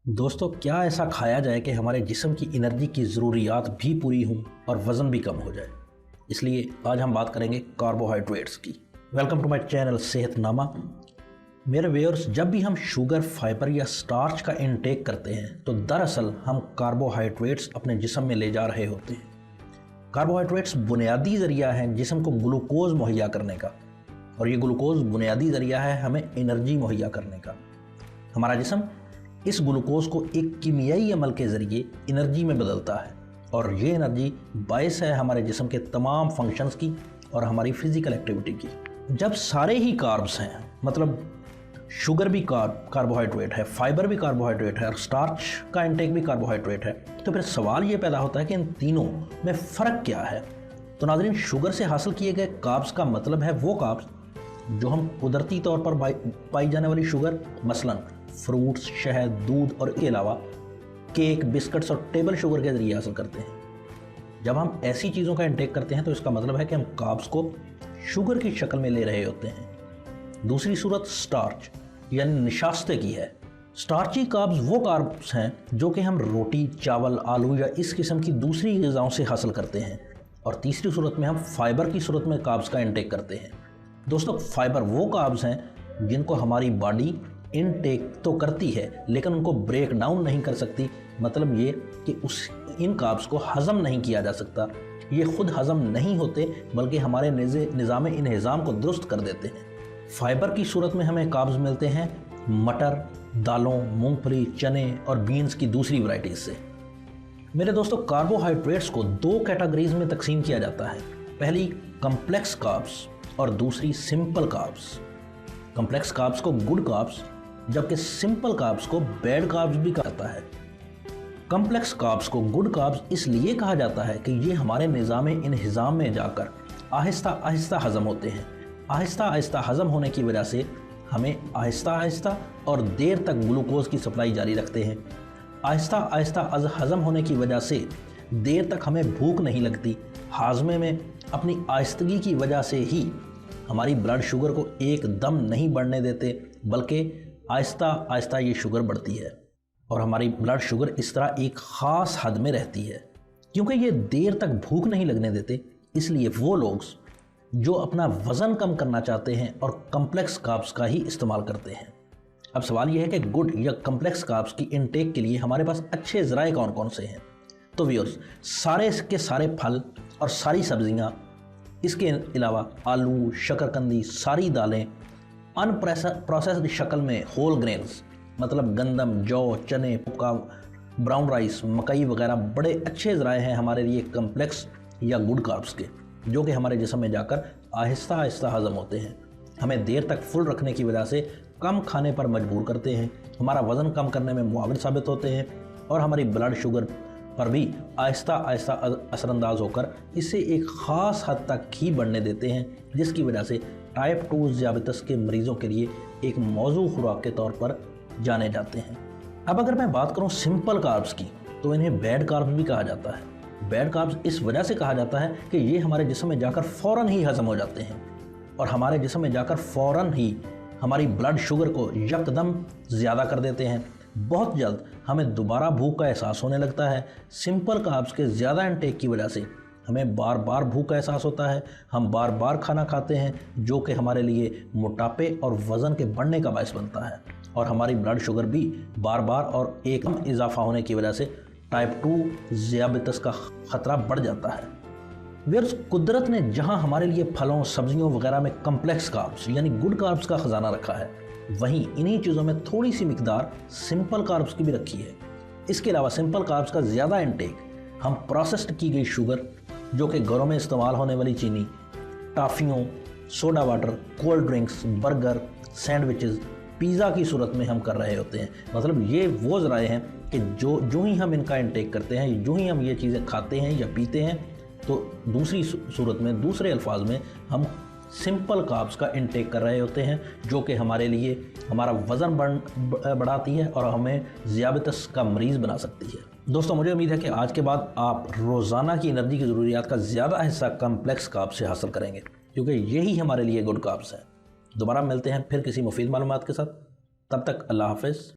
दोस्तों, क्या ऐसा खाया जाए कि हमारे जिस्म की एनर्जी की ज़रूरियात भी पूरी हों और वज़न भी कम हो जाए। इसलिए आज हम बात करेंगे कार्बोहाइड्रेट्स की। Welcome to my channel Sehatnama. मेरे व्यूअर्स, जब भी हम शुगर, फाइबर या स्टार्च का इनटेक करते हैं तो दरअसल हम कार्बोहाइड्रेट्स अपने जिस्म में ले जा रहे होते हैं। कार्बोहाइड्रेट्स बुनियादी ज़रिया है जिस्म को ग्लूकोज मुहैया करने का, और ये ग्लूकोज बुनियादी ज़रिया है हमें एनर्जी मुहैया करने का। हमारा जिस्म इस ग्लूकोज को एक कीमियाई अमल के ज़रिए एनर्जी में बदलता है, और ये एनर्जी बायस है हमारे जिस्म के तमाम फंक्शंस की और हमारी फिज़िकल एक्टिविटी की। जब सारे ही कार्ब्स हैं, मतलब शुगर भी कार्बोहाइड्रेट है, फाइबर भी कार्बोहाइड्रेट है और स्टार्च का इंटेक भी कार्बोहाइड्रेट है, तो फिर सवाल ये पैदा होता है कि इन तीनों में फ़र्क क्या है। तो नाज़रीन, शुगर से हासिल किए गए कार्ब्स का मतलब है वो कार्ब्स जो हम कुदरती तौर पर पाई जाने वाली शुगर, मसलन फ्रूट्स, शहद, दूध और इसके अलावा केक, बिस्किट्स और टेबल शुगर के ज़रिए हासिल करते हैं। जब हम ऐसी चीज़ों का इंटेक करते हैं तो इसका मतलब है कि हम कार्ब्स को शुगर की शक्ल में ले रहे होते हैं। दूसरी सूरत स्टार्च यानी निशास्ते की है। स्टार्ची कार्ब्स वो कार्ब्स हैं जो कि हम रोटी, चावल, आलू या इस किस्म की दूसरी ग़िज़ाओं से हासिल करते हैं। और तीसरी सूरत में हम फाइबर की सूरत में कार्ब्स का इंटेक करते हैं। दोस्तों, फाइबर वो कार्ब्स हैं जिनको हमारी बॉडी इनटेक तो करती है लेकिन उनको ब्रेक डाउन नहीं कर सकती। मतलब ये कि इन कार्ब्स को हज़म नहीं किया जा सकता। ये खुद हज़म नहीं होते बल्कि हमारे निज़ाम इंहिज़ाम को दुरुस्त कर देते हैं। फाइबर की सूरत में हमें कार्ब्स मिलते हैं मटर, दालों, मूंगफली, चने और बीन्स की दूसरी वैरायटीज़ से। मेरे दोस्तों, कार्बोहाइड्रेट्स को दो कैटेगरीज में तकसीम किया जाता है। पहली कम्प्लेक्स कार्ब्स और दूसरी सिंपल कार्ब्स। कम्प्लेक्स कार्ब्स को गुड कार्ब्स जबकि सिंपल कार्ब्स को बैड कार्ब्स भी कहा जाता है। कम्प्लेक्स कार्ब्स को गुड कार्ब्स इसलिए कहा जाता है कि ये हमारे निज़ाम इंहिज़ाम में जाकर आहिस्ता आहिस्ता हज़म होते हैं। आहिस्ता आहिस्ता हज़म होने की वजह से हमें आहिस्ता आहिस्ता और देर तक ग्लूकोज की सप्लाई जारी रखते हैं। आहिस्ता आहिस्ता हज़म होने की वजह से देर तक हमें भूख नहीं लगती। हाजमे में अपनी आहिस्तगी की वजह से ही हमारी ब्लड शुगर को एकदम नहीं बढ़ने देते, बल्कि आहिस्ता आहिस्ता ये शुगर बढ़ती है और हमारी ब्लड शुगर इस तरह एक ख़ास हद में रहती है। क्योंकि ये देर तक भूख नहीं लगने देते, इसलिए वो लोग जो अपना वज़न कम करना चाहते हैं और कम्प्लेक्स कार्ब्स का ही इस्तेमाल करते हैं। अब सवाल ये है कि गुड या कम्प्लेक्स कार्ब्स की इनटेक के लिए हमारे पास अच्छे ज़राए कौन कौन से हैं। तो व्यूअर्स, सारे के सारे फल और सारी सब्जियां, इसके अलावा आलू, शकरकंदी, सारी दालें, अनप्रोसेस्ड शक्ल में होल ग्रेन्स मतलब गंदम, जौ, चने, पुक्का, ब्राउन राइस, मकई वगैरह बड़े अच्छे ज़राए हैं हमारे लिए कम्प्लेक्स या गुड कार्ब्स के, जो कि हमारे जिस्म में जाकर आहिस्ता आहिस्ता हज़म होते हैं। हमें देर तक फुल रखने की वजह से कम खाने पर मजबूर करते हैं, हमारा वज़न कम करने में मुआविन साबित होते हैं और हमारी ब्लड शुगर पर भी आहिस्ता आहिस्ता असरअंदाज होकर इसे एक ख़ास हद तक ही बढ़ने देते हैं, जिसकी वजह से टाइप 2 ज़ियाबतीस के मरीज़ों के लिए एक मौजू खुराक के तौर पर जाने जाते हैं। अब अगर मैं बात करूं सिंपल कार्ब्स की, तो इन्हें बैड कार्ब्स भी कहा जाता है। बैड कार्ब्स इस वजह से कहा जाता है कि ये हमारे जिस्म में जाकर फ़ौरन ही हज़म हो जाते हैं और हमारे जिस्म में जाकर फ़ौरन ही हमारी ब्लड शुगर को यकदम ज़्यादा कर देते हैं। बहुत जल्द हमें दोबारा भूख का एहसास होने लगता है। सिंपल कार्ब्स के ज़्यादा इंटेक की वजह से हमें बार बार भूख का एहसास होता है, हम बार बार खाना खाते हैं, जो कि हमारे लिए मोटापे और वज़न के बढ़ने का बायस बनता है, और हमारी ब्लड शुगर भी बार बार और एकदम इजाफा होने की वजह से टाइप 2 ज़ियाबतीस का ख़तरा बढ़ जाता है। व्यूअर्स, कुदरत ने जहां हमारे लिए फलों, सब्जियों वगैरह में कम्प्लेक्स कार्ब्स यानी गुड कार्ब्स का ख़जाना रखा है, वहीं इन्हीं चीज़ों में थोड़ी सी मिकदार सिंपल कार्ब्स की भी रखी है। इसके अलावा सिंपल कार्ब्स का ज़्यादा इंटेक हम प्रोसेस्ड की गई शुगर, जो कि घरों में इस्तेमाल होने वाली चीनी, टॉफ़ियों, soda water, cold drinks, burger, sandwiches, pizza की सूरत में हम कर रहे होते हैं। मतलब ये वो ज़राए हैं कि जो ही हम इनका इंटेक करते हैं, जो ही हम ये चीज़ें खाते हैं या पीते हैं, तो दूसरी सूरत में, दूसरे अल्फाज में हम सिंपल कार्ब्स का इंटेक कर रहे होते हैं, जो कि हमारे लिए हमारा वज़न बढ़ाती है और हमें ज़ियाबतीस का मरीज़ बना सकती है। दोस्तों, मुझे उम्मीद है कि आज के बाद आप रोज़ाना की एनर्जी की ज़रूरियात का ज़्यादा हिस्सा कम्प्लेक्स कार्ब्स से हासिल करेंगे, क्योंकि यही हमारे लिए गुड कार्ब्स हैं। दोबारा मिलते हैं फिर किसी मुफीद मालूमात के साथ। तब तक अल्लाह हाफ़िज़।